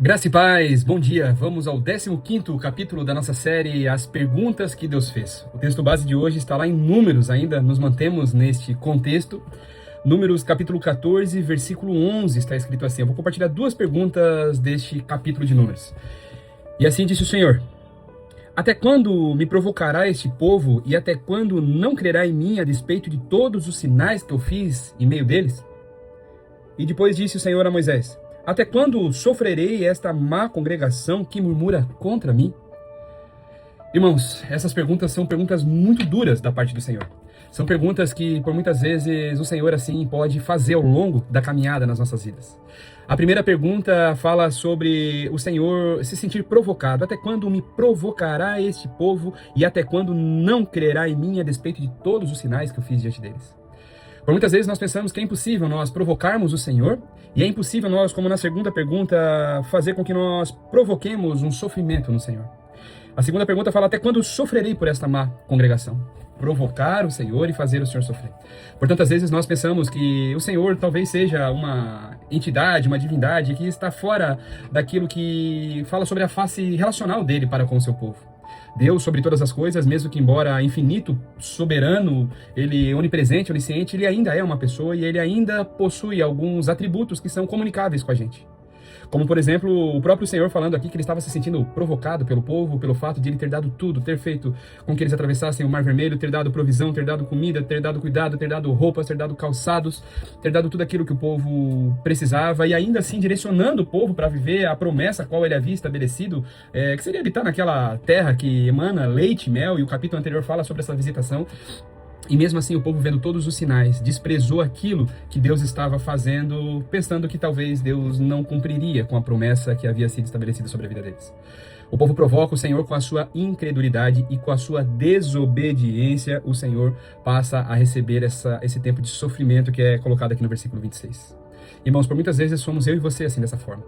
Graça e paz, bom dia. Vamos ao 15º capítulo da nossa série As Perguntas que Deus Fez. O texto base de hoje está lá em Números ainda, nos mantemos neste contexto. Números capítulo 14, versículo 11, está escrito assim. Eu vou compartilhar duas perguntas deste capítulo de Números. E assim disse o Senhor: até quando me provocará este povo e até quando não crerá em mim a despeito de todos os sinais que eu fiz em meio deles? E depois disse o Senhor a Moisés: até quando sofrerei esta má congregação que murmura contra mim? Irmãos, essas perguntas são perguntas muito duras da parte do Senhor. São perguntas que, por muitas vezes, o Senhor, assim, pode fazer ao longo da caminhada nas nossas vidas. A primeira pergunta fala sobre o Senhor se sentir provocado. Até quando me provocará este povo e até quando não crerá em mim a despeito de todos os sinais que eu fiz diante deles? Por muitas vezes nós pensamos que é impossível nós provocarmos o Senhor, e é impossível nós, como na segunda pergunta, fazer com que nós provoquemos um sofrimento no Senhor. A segunda pergunta fala: até quando sofrerei por esta má congregação? Provocar o Senhor e fazer o Senhor sofrer. Por tantas vezes nós pensamos que o Senhor talvez seja uma entidade, uma divindade que está fora daquilo que fala sobre a face relacional dele para com o seu povo. Deus sobre todas as coisas, mesmo que embora infinito, soberano, ele onipresente, onisciente, ele ainda é uma pessoa e ele ainda possui alguns atributos que são comunicáveis com a gente. Como, por exemplo, o próprio Senhor falando aqui que ele estava se sentindo provocado pelo povo, pelo fato de ele ter dado tudo, ter feito com que eles atravessassem o Mar Vermelho, ter dado provisão, ter dado comida, ter dado cuidado, ter dado roupas, ter dado calçados, ter dado tudo aquilo que o povo precisava, e ainda assim direcionando o povo para viver a promessa a qual ele havia estabelecido, que seria habitar naquela terra que emana leite e mel, e o capítulo anterior fala sobre essa visitação. E mesmo assim o povo, vendo todos os sinais, desprezou aquilo que Deus estava fazendo, pensando que talvez Deus não cumpriria com a promessa que havia sido estabelecida sobre a vida deles. O povo provoca o Senhor com a sua incredulidade e com a sua desobediência. O Senhor passa a receber esse tempo de sofrimento que é colocado aqui no versículo 26. Irmãos, por muitas vezes somos eu e você assim, dessa forma.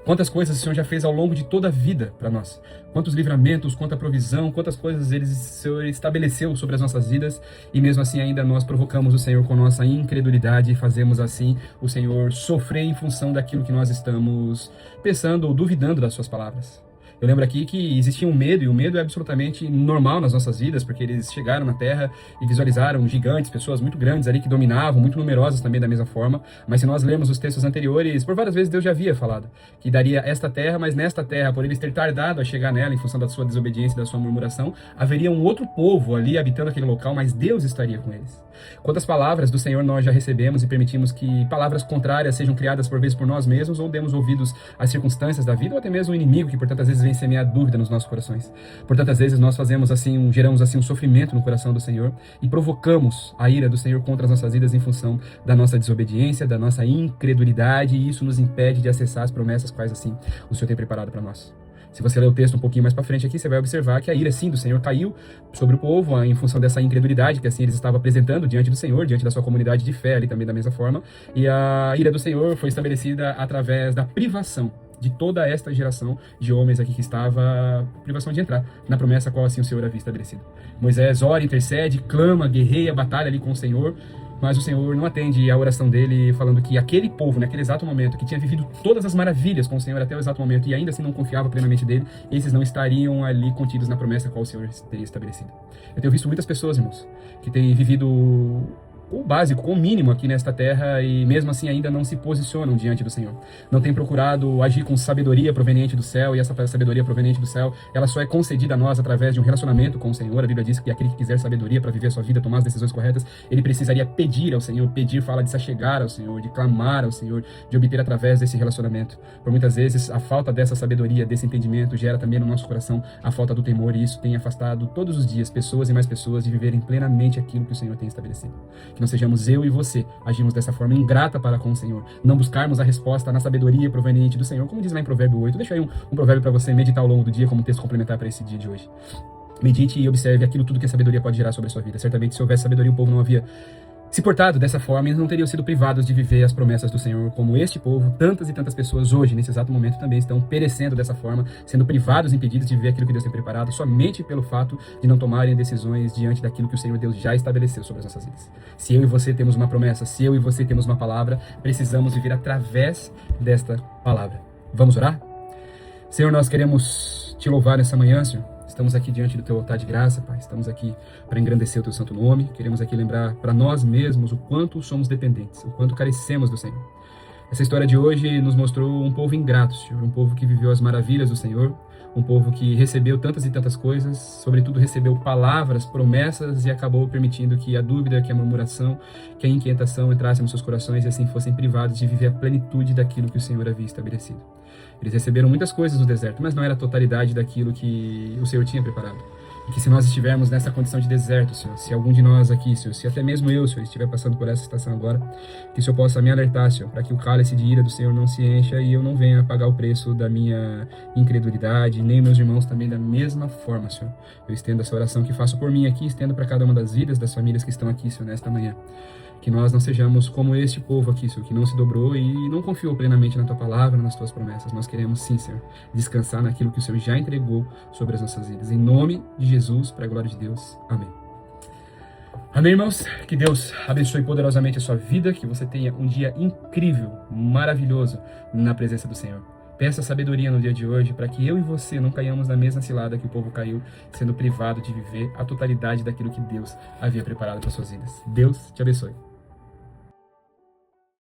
Quantas coisas o Senhor já fez ao longo de toda a vida para nós. Quantos livramentos, quanta provisão, quantas coisas o Senhor estabeleceu sobre as nossas vidas. E mesmo assim ainda nós provocamos o Senhor com nossa incredulidade e fazemos assim o Senhor sofrer em função daquilo que nós estamos pensando ou duvidando das suas palavras. Eu lembro aqui que existia um medo, e o medo é absolutamente normal nas nossas vidas, porque eles chegaram na Terra e visualizaram gigantes, pessoas muito grandes ali que dominavam, muito numerosas também da mesma forma. Mas se nós lermos os textos anteriores, por várias vezes Deus já havia falado que daria esta terra, mas nesta terra, por eles ter tardado a chegar nela em função da sua desobediência e da sua murmuração, haveria um outro povo ali habitando aquele local, mas Deus estaria com eles. Quantas palavras do Senhor nós já recebemos e permitimos que palavras contrárias sejam criadas por vezes por nós mesmos, ou demos ouvidos às circunstâncias da vida, ou até mesmo o inimigo que por tantas vezes vem semear dúvida nos nossos corações. Por tantas vezes nós fazemos assim, geramos assim um sofrimento no coração do Senhor e provocamos a ira do Senhor contra as nossas vidas em função da nossa desobediência, da nossa incredulidade, e isso nos impede de acessar as promessas quais assim o Senhor tem preparado para nós. Se você ler o texto um pouquinho mais para frente aqui, você vai observar que a ira, sim, do Senhor caiu sobre o povo em função dessa incredulidade que assim eles estavam apresentando diante do Senhor, diante da sua comunidade de fé ali também da mesma forma. E a ira do Senhor foi estabelecida através da privação de toda esta geração de homens aqui que estava, privação de entrar na promessa a qual assim o Senhor havia estabelecido. Moisés ora, intercede, clama, guerreia, batalha ali com o Senhor, mas o Senhor não atende a oração dele, falando que aquele povo, naquele exato momento, que tinha vivido todas as maravilhas com o Senhor até o exato momento e ainda assim não confiava plenamente dele, esses não estariam ali contidos na promessa a qual o Senhor teria estabelecido. Eu tenho visto muitas pessoas, irmãos, que têm vivido o básico, o mínimo aqui nesta terra e mesmo assim ainda não se posicionam diante do Senhor. Não tem procurado agir com sabedoria proveniente do céu, e essa sabedoria proveniente do céu, ela só é concedida a nós através de um relacionamento com o Senhor. A Bíblia diz que aquele que quiser sabedoria para viver a sua vida, tomar as decisões corretas, ele precisaria pedir ao Senhor. Pedir fala de se achegar ao Senhor, de clamar ao Senhor, de obter através desse relacionamento. Por muitas vezes a falta dessa sabedoria, desse entendimento, gera também no nosso coração a falta do temor, e isso tem afastado todos os dias pessoas e mais pessoas de viverem plenamente aquilo que o Senhor tem estabelecido. Que não sejamos eu e você agirmos dessa forma ingrata para com o Senhor, não buscarmos a resposta na sabedoria proveniente do Senhor, como diz lá em Provérbio 8. Deixa aí um provérbio para você meditar ao longo do dia como texto complementar para esse dia de hoje. Medite e observe aquilo tudo que a sabedoria pode gerar sobre a sua vida. Certamente, se houvesse sabedoria, o povo não havia se portado dessa forma, eles não teriam sido privados de viver as promessas do Senhor, como este povo. Tantas e tantas pessoas hoje, nesse exato momento, também estão perecendo dessa forma, sendo privados, impedidos de viver aquilo que Deus tem preparado, somente pelo fato de não tomarem decisões diante daquilo que o Senhor Deus já estabeleceu sobre as nossas vidas. Se eu e você temos uma promessa, se eu e você temos uma palavra, precisamos viver através desta palavra. Vamos orar? Senhor, nós queremos Te louvar nessa manhã, Senhor. Estamos aqui diante do Teu altar de graça, Pai. Estamos aqui para engrandecer o Teu santo nome. Queremos aqui lembrar para nós mesmos o quanto somos dependentes, o quanto carecemos do Senhor. Essa história de hoje nos mostrou um povo ingrato, Senhor, um povo que viveu as maravilhas do Senhor, um povo que recebeu tantas e tantas coisas, sobretudo recebeu palavras, promessas e acabou permitindo que a dúvida, que a murmuração, que a inquietação entrassem nos seus corações e assim fossem privados de viver a plenitude daquilo que o Senhor havia estabelecido. Eles receberam muitas coisas no deserto, mas não era a totalidade daquilo que o Senhor tinha preparado. E que se nós estivermos nessa condição de deserto, Senhor, se algum de nós aqui, Senhor, se até mesmo eu, Senhor, estiver passando por essa situação agora, que o Senhor possa me alertar, Senhor, para que o cálice de ira do Senhor não se encha e eu não venha pagar o preço da minha incredulidade, nem meus irmãos também da mesma forma, Senhor. Eu estendo essa oração que faço por mim aqui, estendo para cada uma das vidas das famílias que estão aqui, Senhor, nesta manhã. Que nós não sejamos como este povo aqui, Senhor, que não se dobrou e não confiou plenamente na Tua palavra, nas Tuas promessas. Nós queremos sim, Senhor, descansar naquilo que o Senhor já entregou sobre as nossas vidas. Em nome de Jesus, para a glória de Deus. Amém. Amém, irmãos? Que Deus abençoe poderosamente a sua vida, que você tenha um dia incrível, maravilhoso na presença do Senhor. Peça sabedoria no dia de hoje para que eu e você não caiamos na mesma cilada que o povo caiu, sendo privado de viver a totalidade daquilo que Deus havia preparado para suas vidas. Deus te abençoe.